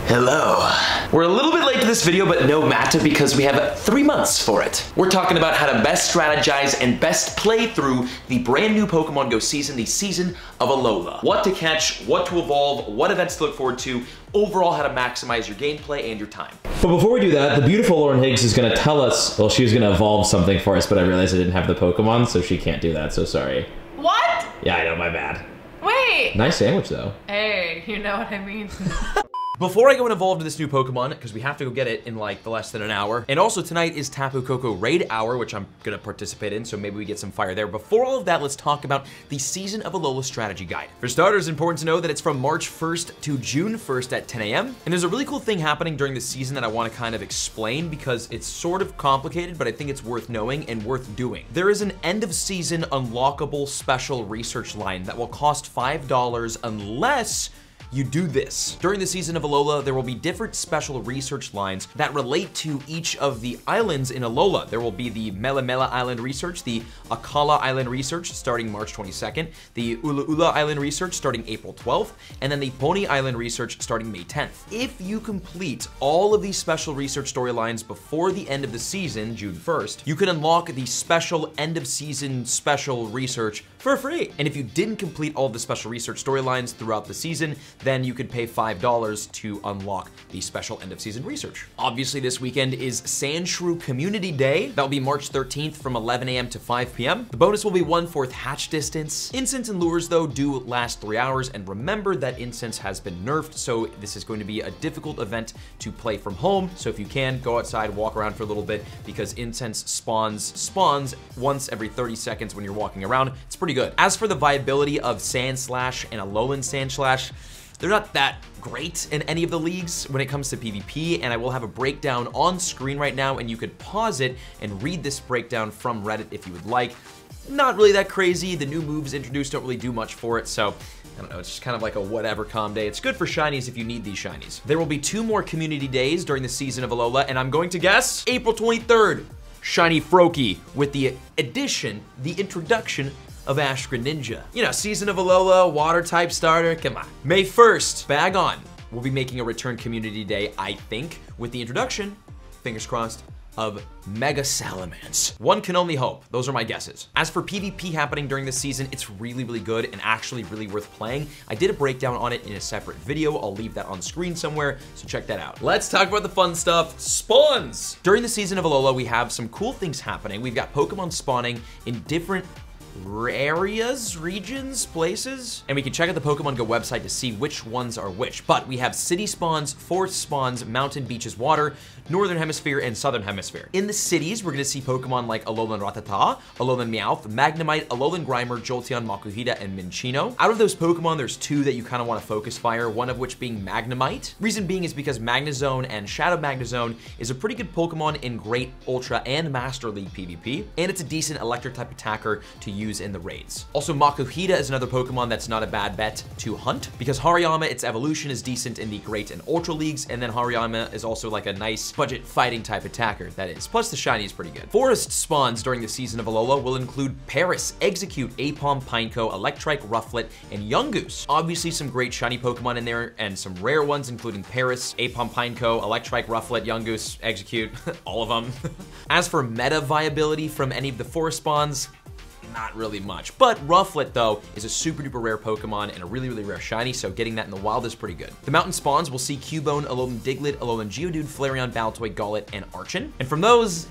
Hello. We're a little bit late to this video, but no matter because we have 3 months for it. We're talking about how to best strategize and best play through the brand new Pokemon Go season, the season of Alola. What to catch, what to evolve, what events to look forward to, overall how to maximize your gameplay and your time. But before we do that, the beautiful Lauren Higgs is going to tell us, well, she was going to evolve something for us, but I realized I didn't have the Pokemon, so she can't do that, so sorry. What? Yeah, I know, my bad. Wait. Nice sandwich, though. Hey, you know what I mean. Before I go and evolve to this new Pokemon, because we have to go get it in like less than an hour, and also tonight is Tapu Koko Raid Hour, which I'm gonna participate in, so maybe we get some fire there. Before all of that, let's talk about the Season of Alola strategy guide. For starters, important to know that it's from March 1st to June 1st at 10 a.m. And there's a really cool thing happening during the season that I want to kind of explain because it's sort of complicated, but I think it's worth knowing and worth doing. There is an end of season unlockable special research line that will cost $5 unless you do this. During the season of Alola, there will be different special research lines that relate to each of the islands in Alola. There will be the Melamela Island research, the Akala Island research starting March 22nd, the Ula Ula Island research starting April 12th, and then the Pony Island research starting May 10th. If you complete all of these special research storylines before the end of the season, June 1st, you can unlock the special end of season special research for free. And if you didn't complete all of the special research storylines throughout the season, then you could pay $5 to unlock the special end of season research. Obviously, this weekend is Sandshrew Community Day. That'll be March 13th from 11 a.m. to 5 p.m. The bonus will be 1/4 hatch distance. Incense and lures, though, do last 3 hours, and remember that incense has been nerfed, so this is going to be a difficult event to play from home. So if you can, go outside, walk around for a little bit, because incense spawns once every 30 seconds when you're walking around. It's pretty good. As for the viability of Sand Slash and Alolan Sand Slash, they're not that great in any of the leagues when it comes to PvP, and I will have a breakdown on screen right now, and you could pause it and read this breakdown from Reddit if you would like. Not really that crazy. The new moves introduced don't really do much for it, so I don't know, it's just kind of like a whatever calm day. It's good for shinies if you need these shinies. There will be 2 more community days during the season of Alola, and I'm going to guess April 23rd, Shiny Froakie, with the introduction of Ash Greninja. You know, Season of Alola, water type starter, come on. May 1st, Bagon will be making a return community day, I think, with the introduction, fingers crossed, of Mega Salamence. One can only hope. Those are my guesses. As for PvP happening during this season, it's really, really good and actually really worth playing. I did a breakdown on it in a separate video. I'll leave that on screen somewhere, so check that out. Let's talk about the fun stuff, spawns. During the season of Alola, we have some cool things happening. We've got Pokemon spawning in different areas, regions, places, and we can check out the Pokemon Go website to see which ones are which. But we have city spawns, forest spawns, mountain, beaches, water, northern hemisphere, and southern hemisphere. In the cities, we're gonna see Pokemon like Alolan Rattata, Alolan Meowth, Magnemite, Alolan Grimer, Jolteon, Makuhita, and Minccino. Out of those Pokemon, there's 2 that you kind of want to focus fire, one of which being Magnemite. Reason being is because Magnezone and Shadow Magnezone is a pretty good Pokemon in Great, Ultra, and Master League PvP, and it's a decent electric type attacker to use in the raids. Also, Makuhita is another Pokemon that's not a bad bet to hunt, because Hariyama, its evolution is decent in the Great and Ultra Leagues, and then Hariyama is also like a nice budget fighting type attacker, that is. Plus the shiny is pretty good. Forest spawns during the season of Alola will include Paris, Execute, Aipom, Pineco, Electrike, Rufflet, and Yungoos. Obviously some great shiny Pokemon in there, and some rare ones including Paris, Aipom, Pineco, Electrike, Rufflet, Yungoos, Execute, all of them. As for meta viability from any of the forest spawns, not really much. But Rufflet, though, is a super duper rare Pokemon and a really, really rare shiny, so getting that in the wild is pretty good. The mountain spawns will see Cubone, Alolan Diglett, Alolan Geodude, Flareon, Baltoy, Golett, and Archon. And from those,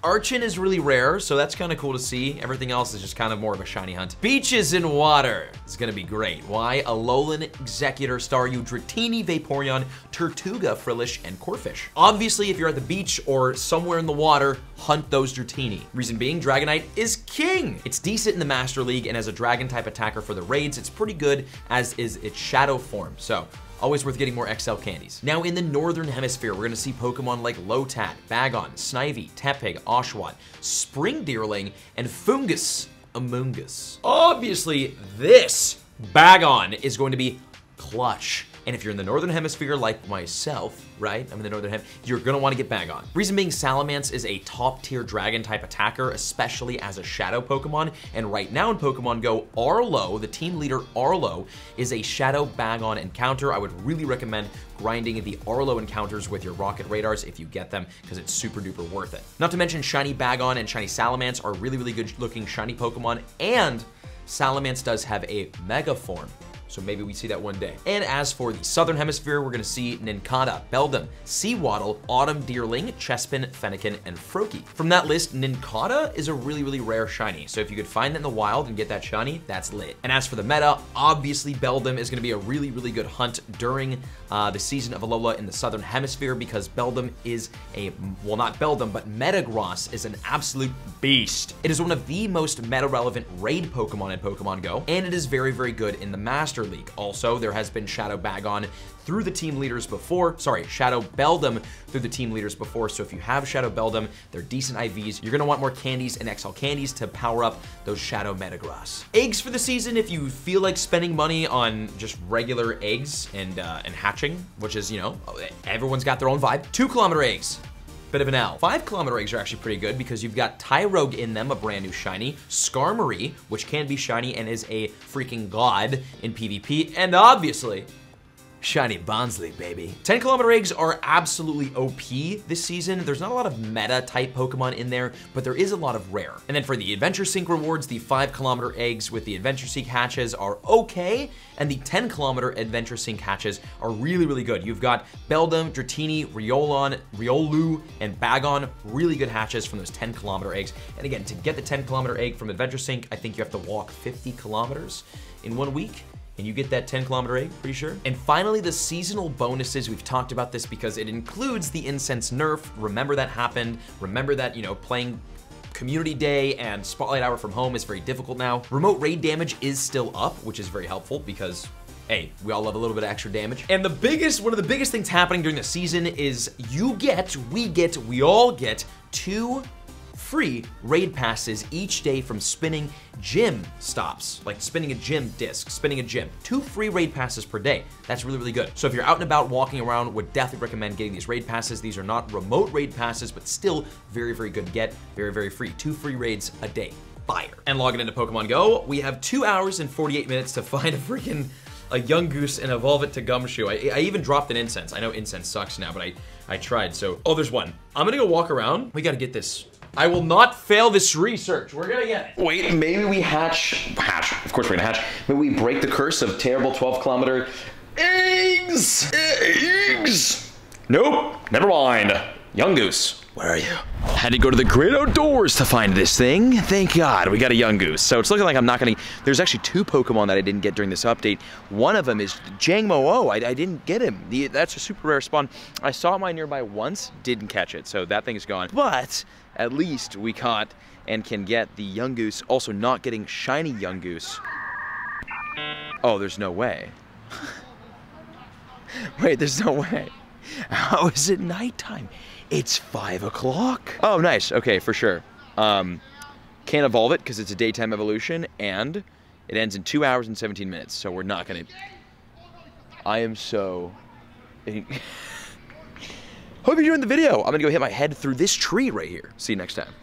Archon is really rare, so that's kind of cool to see. Everything else is just kind of more of a shiny hunt. Beaches in water is gonna be great. Why? Alolan, Executor, Staryu, Dratini, Vaporeon, Tortuga, Frillish, and Corphish. Obviously, if you're at the beach or somewhere in the water, hunt those Dratini. Reason being, Dragonite is king. It's decent in the Master League, and as a dragon type attacker for the raids, it's pretty good, as is its shadow form. So always worth getting more XL candies. Now in the Northern Hemisphere, we're gonna see Pokemon like Lotad, Bagon, Snivy, Tepig, Oshawott, Spring Deerling, and Fungus Among Us. Obviously, this Bagon is going to be clutch And if you're in the Northern Hemisphere like myself, right? I'm in the Northern Hem, you're gonna wanna get Bagon. Reason being, Salamence is a top tier dragon type attacker, especially as a shadow Pokemon. And right now in Pokemon Go, Arlo, the team leader Arlo, is a shadow Bagon encounter. I would really recommend grinding the Arlo encounters with your Rocket Radars if you get them, because it's super duper worth it. Not to mention Shiny Bagon and Shiny Salamence are really, really good looking shiny Pokemon, and Salamence does have a Mega Form. So maybe we see that one day. And as for the Southern Hemisphere, we're gonna see Nincada, Beldum, Seawaddle, Autumn Deerling, Chespin, Fennekin, and Froakie. From that list, Nincada is a really, really rare shiny. So if you could find that in the wild and get that shiny, that's lit. And as for the meta, obviously Beldum is gonna be a really, really good hunt during the season of Alola in the Southern Hemisphere, because Beldum is well, not Beldum, but Metagross is an absolute beast. It is one of the most meta-relevant raid Pokemon in Pokemon Go, and it is very, very good in the Master League. Also, there has been Shadow Bagon through the team leaders before, Shadow Beldum through the team leaders before, so if you have Shadow Beldum, they're decent IVs. You're gonna want more candies and XL candies to power up those Shadow Metagross. Eggs for the season, if you feel like spending money on just regular eggs and hatching, which is, you know, everyone's got their own vibe. 2-kilometer eggs. Bit of an L. 5-kilometer eggs are actually pretty good because you've got Tyrogue in them, a brand new shiny, Skarmory, which can be shiny and is a freaking god in PvP, and obviously, shiny Bonsly, baby. 10-kilometer eggs are absolutely OP this season. There's not a lot of meta type Pokemon in there, but there is a lot of rare. And then for the Adventure Sync rewards, the 5-kilometer eggs with the Adventure Sync hatches are okay, and the 10-kilometer Adventure Sync hatches are really, really good. You've got Beldum, Dratini, Riolu, and Bagon, really good hatches from those 10-kilometer eggs. And again, to get the 10-kilometer egg from Adventure Sync, I think you have to walk 50 kilometers in 1 week. And you get that 10-kilometer egg, pretty sure. And finally, the seasonal bonuses. We've talked about this because it includes the incense nerf. Remember that happened. Remember that, you know, playing Community Day and Spotlight Hour from home is very difficult now. Remote raid damage is still up, which is very helpful because, hey, we all love a little bit of extra damage. And one of the biggest things happening during the season is we all get 2 free raid passes each day from spinning gym stops, like spinning a gym disc, spinning a gym. 2 free raid passes per day. That's really, really good. So if you're out and about walking around, would definitely recommend getting these raid passes. These are not remote raid passes, but still very, very good to get. Very, very free. 2 free raids a day. Fire. And logging into Pokemon Go, we have 2 hours and 48 minutes to find a young Goose and evolve it to Gumshoe. I even dropped an incense. I know incense sucks now, but I tried. So, oh, there's one. I'm gonna go walk around. We gotta get this. I will not fail this research. We're gonna get it. Wait, maybe we hatch. Of course we're gonna hatch. Maybe we break the curse of terrible 12-kilometer eggs. Nope, never mind. Young Goose, where are you? Had to go to the great outdoors to find this thing. Thank God, we got a young Goose. So it's looking like I'm not gonna, there's actually 2 Pokemon that I didn't get during this update. One of them is Jangmo-O. I didn't get him. That's a super rare spawn. I saw mine nearby once, didn't catch it, so that thing is gone. But at least we caught and can get the young Goose. Also not getting shiny young Goose. Oh, there's no way. Wait, there's no way. How is it nighttime? It's 5 o'clock. Oh, nice. Okay, for sure. Can't evolve it because it's a daytime evolution, and it ends in 2 hours and 17 minutes. So we're not gonna. I am so. Hope you're enjoying the video. I'm gonna go hit my head through this tree right here. See you next time.